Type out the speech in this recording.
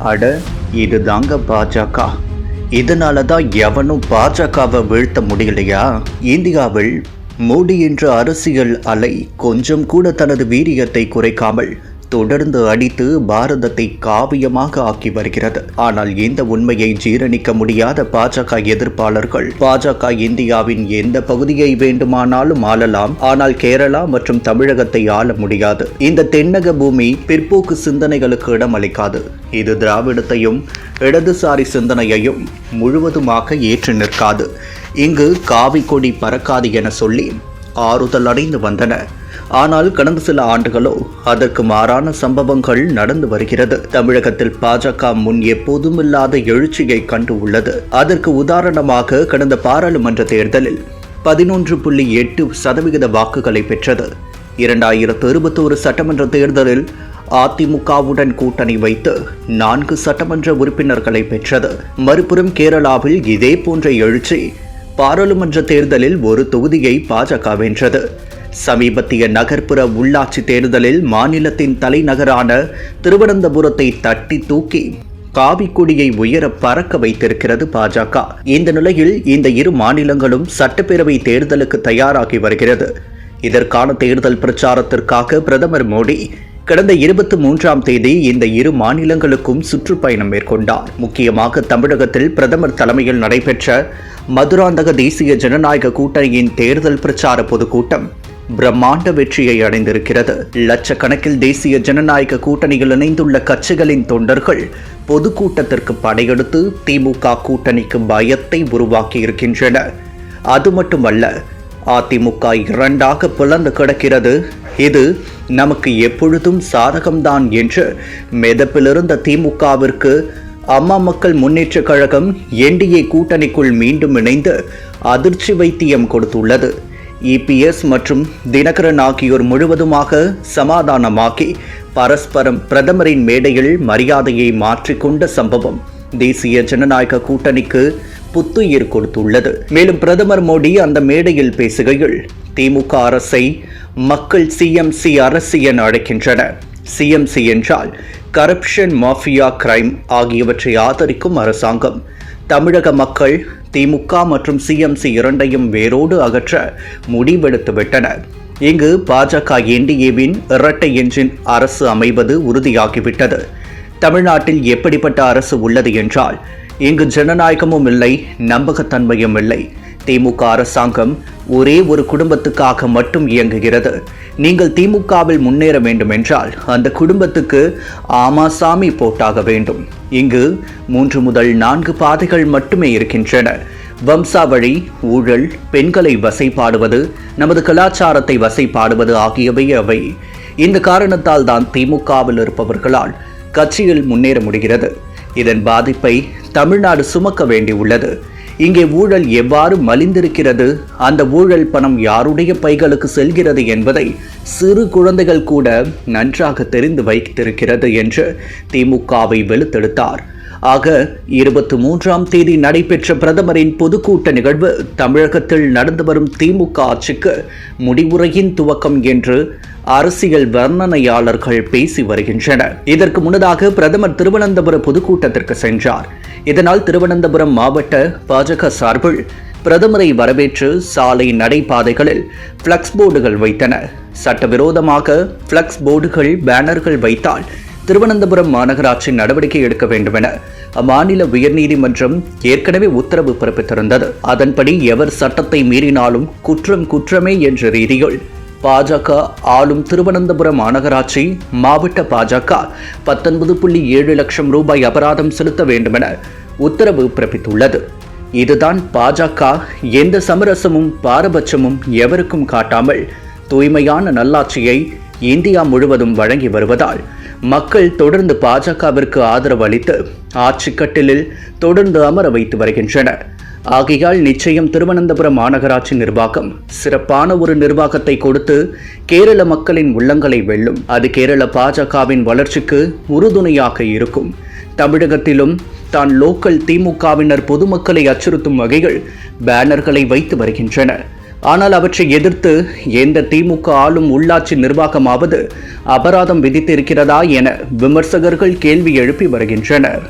அட, இதுதாங்க பாஜக. இதனால தான் எவனும் பாஜகவை வீழ்த்த முடியலையா? இந்தியாவில் மோடி என்ற அரசியல் அலை கொஞ்சம் கூட தனது வீரியத்தை குறைக்காமல் தொடர்ந்து அடித்து பாரதத்தை காவியமாக ஆக்கி வருகிறது. ஆனால் இந்த உண்மையை ஜீரணிக்க முடியாத பாஜக எதிர்ப்பாளர்கள் பாஜக இந்தியாவின் எந்த பகுதியை வேண்டுமானாலும் ஆளலாம், ஆனால் கேரளா மற்றும் தமிழகத்தை ஆள முடியாது. இந்த தென்னக பூமி பிற்போக்கு சிந்தனைகளுக்கு இடமளிக்காது. இது திராவிடத்தையும் இடதுசாரி சிந்தனையையும் முழுவதுமாக ஏற்று நிற்காது. இங்கு காவி கொடி பறக்காது என சொல்லி ஆறுதல் அடைந்து வந்தன. ஆனால் கடந்த சில ஆண்டுகளோ அதற்கு மாறான சம்பவங்கள் நடந்து வருகிறது. தமிழகத்தில் பாஜக முன் எப்போதும் இல்லாத எழுச்சியை கண்டு உள்ளது. அதற்கு உதாரணமாக கடந்த பாராளுமன்ற தேர்தலில் 11.8% வாக்குகளை பெற்றது. 2021 சட்டமன்ற தேர்தலில் அதிமுகவுடன் கூட்டணி வைத்து 4 சட்டமன்ற உறுப்பினர்களை பெற்றது. மறுபுறம் கேரளாவில் இதே போன்ற எழுச்சி பாராளுமன்ற தேர்தலில் ஒரு தொகுதியை பாஜக வென்றது. சமீபத்திய நகர்ப்புற உள்ளாட்சி தேர்தலில் மாநிலத்தின் தலைநகரான திருவனந்தபுரத்தை தட்டி தூக்கி காவி கொடியை உயர பறக்க வைத்திருக்கிறது பாஜக. இந்த நிலையில் இந்த இரு மாநிலங்களும் சட்டப்பேரவை தேர்தலுக்கு தயாராகி வருகிறது. இதற்கான தேர்தல் பிரச்சாரத்திற்காக பிரதமர் மோடி கடந்த 23ஆம் தேதி இந்த இரு மாநிலங்களுக்கும் சுற்றுப்பயணம் மேற்கொண்டார். முக்கியமாக தமிழகத்தில் பிரதமர் தலைமையில் நடைபெற்ற மதுராந்தக தேசிய ஜனநாயக கூட்டணியின் தேர்தல் பிரச்சார பொதுக்கூட்டம் பிரம்மாண்ட வெற்றியை அடைந்திருக்கிறது. லட்சக்கணக்கில் தேசிய ஜனநாயக கூட்டணியில் இணைந்துள்ள கட்சிகளின் தொண்டர்கள் பொதுக்கூட்டத்திற்கு படையெடுத்து திமுக கூட்டணிக்கு பயத்தை உருவாக்கி இருக்கின்றனர். அது மட்டுமல்ல, அதிமுக இரண்டாக பிளந்து கிடக்கிறது, இது நமக்கு எப்பொழுதும் சாதகம்தான் என்று மெதப்பிலிருந்த திமுகவிற்கு அம்மா மக்கள் முன்னேற்ற கழகம் என்டிஏ கூட்டணிக்குள் மீண்டும் இணைந்து அதிர்ச்சி வைத்தியம் கொடுத்துள்ளது. இபிஎஸ் மற்றும் தினகரன் ஆகியோர் முழுவதுமாக சமாதானமாக்கி பரஸ்பரம் பிரதமரின் மேடையில் மரியாதையை மாற்றிக்கொண்ட சம்பவம் தேசிய ஜனநாயக கூட்டணிக்கு புத்துயிர் கொடுத்துள்ளது. மேலும் பிரதமர் மோடி அந்த மேடையில் பேசுகையில் திமுக அரசை மக்கள் சிஎம்சி அரசு என அழைக்கின்றனர். சிஎம்சி என்றால் கரப்ஷன், மாஃபியா, கிரைம் ஆகியவற்றை ஆதரிக்கும் அரசாங்கம். தமிழக மக்கள் திமுக மற்றும் சிஎம்சி இரண்டையும் வேரோடு அகற்ற முடிவெடுத்துவிட்டனர். இங்கு பாஜக என்டிஏவின் இரட்டை என்ஜின் அரசு அமைவது உறுதியாகிவிட்டது. தமிழ்நாட்டில் எப்படிப்பட்ட அரசு உள்ளது என்றால், இங்கு ஜனநாயகமும் இல்லை, நம்பகத்தன்மையும் இல்லை. திமுக அரசாங்கம் ஒரே ஒரு குடும்பத்துக்காக மட்டும் இயங்குகிறது. நீங்கள் திமுகவில் முன்னேற வேண்டும் என்றால் அந்த குடும்பத்துக்கு ஆமாசாமி போட்டாக வேண்டும். இங்கு 3 முதல் 4 பாதைகள் மட்டுமே இருக்கின்றன. வம்சாவழி, ஊழல், பெண்களை வசைபாடுவது, நமது கலாச்சாரத்தை வசைபாடுவது ஆகியவை அவை. இந்த காரணத்தால் தான் திமுகவில் இருப்பவர்களால் கட்சியில் முன்னேற முடிகிறது. இதன் பாதிப்பை தமிழ்நாடு சுமக்க வேண்டியுள்ளது. இங்கே ஊழல் எவ்வாறு மலிந்திருக்கிறது, அந்த ஊழல் பணம் யாருடைய பைகளுக்கு செல்கிறது என்பதை சிறு குழந்தைகள் கூட நன்றாக தெரிந்து வைத்திருக்கிறது என்று திமுகவை வெளுத்தெடுத்தார். ஆக 23ஆம் தேதி நடைபெற்ற பிரதமரின் பொதுக்கூட்ட நிகழ்வு தமிழகத்தில் நடந்து வரும் திமுக ஆட்சிக்கு முடிவுரையின் துவக்கம் என்று அரசியல் வர்ணனையாளர்கள் பேசி வருகின்றனர். இதற்கு முன்னதாக பிரதமர் திருவனந்தபுர பொதுக்கூட்டத்திற்கு சென்றார். இதனால் திருவனந்தபுரம் மாவட்ட பாஜக சார்பில் பிரதமரை வரவேற்று சாலை நடைபாதைகளில் பிளக்ஸ் போர்டுகள் வைத்தனர். சட்டவிரோதமாக பிளக்ஸ் போர்டுகள், பேனர்கள் வைத்தால் திருவனந்தபுரம் மாநகராட்சி நடவடிக்கை எடுக்க வேண்டும் என அம்மாநில உயர்நீதிமன்றம் ஏற்கனவே உத்தரவு பிறப்பித்திருந்தது. அதன்படி எவர் சட்டத்தை மீறினாலும் குற்றம் குற்றமே என்ற ரீதியில் பாஜக ஆளும் திருவனந்தபுரம் மாநகராட்சி மாவட்ட பாஜக 19.7 லட்சம் ரூபாய் அபராதம் செலுத்த வேண்டும் என உத்தரவு பிறப்பித்துள்ளது. இதுதான் பாஜக எந்த சமரசமும் பாரபட்சமும் எவருக்கும் காட்டாமல் தூய்மையான நல்லாட்சியை இந்தியா முழுவதும் வழங்கி வருவதால் மக்கள் தொடர்ந்து பாஜகவிற்கு ஆதரவு அளித்து ஆட்சிக்கட்டிலில் தொடர்ந்து அமர வைத்து வருகின்றனர். ஆகையால் நிச்சயம் திருவனந்தபுரம் மாநகராட்சி நிர்வாகம் சிறப்பான ஒரு நிர்வாகத்தை கொடுத்து கேரள மக்களின் உள்ளங்களை வெல்லும். அது கேரள பாஜகவின் வளர்ச்சிக்கு உறுதுணையாக இருக்கும். தமிழகத்திலும் தான் லோக்கல் திமுகவினர் பொதுமக்களை அச்சுறுத்தும் வகையில் பேனர்களை வைத்து வருகின்றனர். ஆனால் அவற்றை எதிர்த்து எந்த திமுக ஆளும் உள்ளாட்சி நிர்வாகமாவது அபராதம் விதித்திருக்கிறதா என விமர்சகர்கள் கேள்வி எழுப்பி வருகின்றனர்.